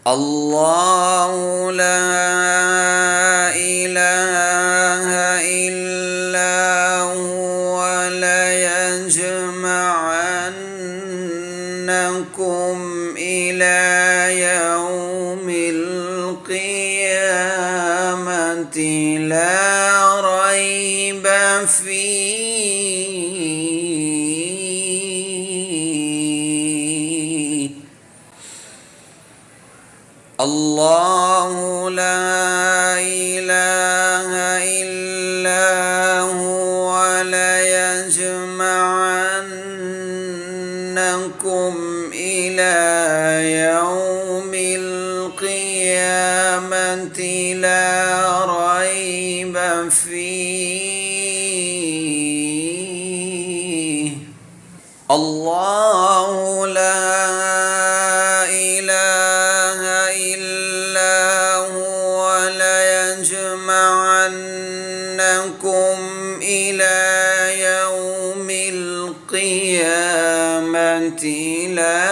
الله لا إله إلا هو ليجمعنكم إلى يوم القيامة لا ريب فيه. الله لا إله إلا هو ليجمعنكم إلى يوم القيامة لا ريب فيه. الله لا إله إلا هو ليجمعنكم إلى يوم القيامة لا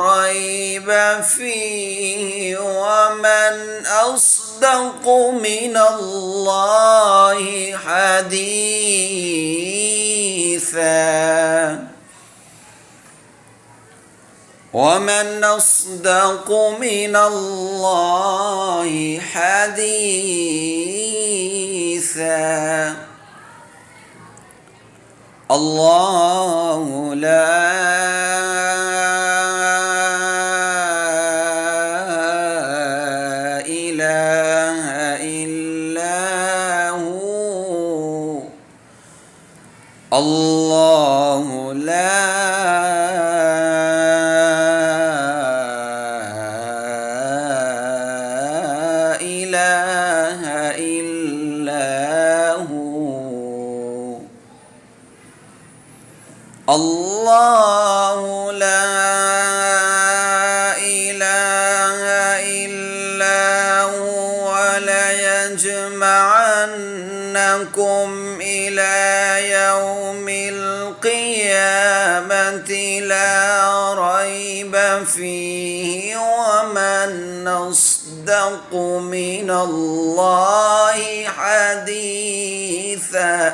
ريب فيه. ومن أصدق من الله حديثا. ومن أصدق من الله حديثا. الله لا إله إلا هو. الله لا إله إلا هو. الله لا إله إلا هو ليجمعنكم إلى يوم القيامة لا ريب فيه. ومن أصدق من الله حديثا.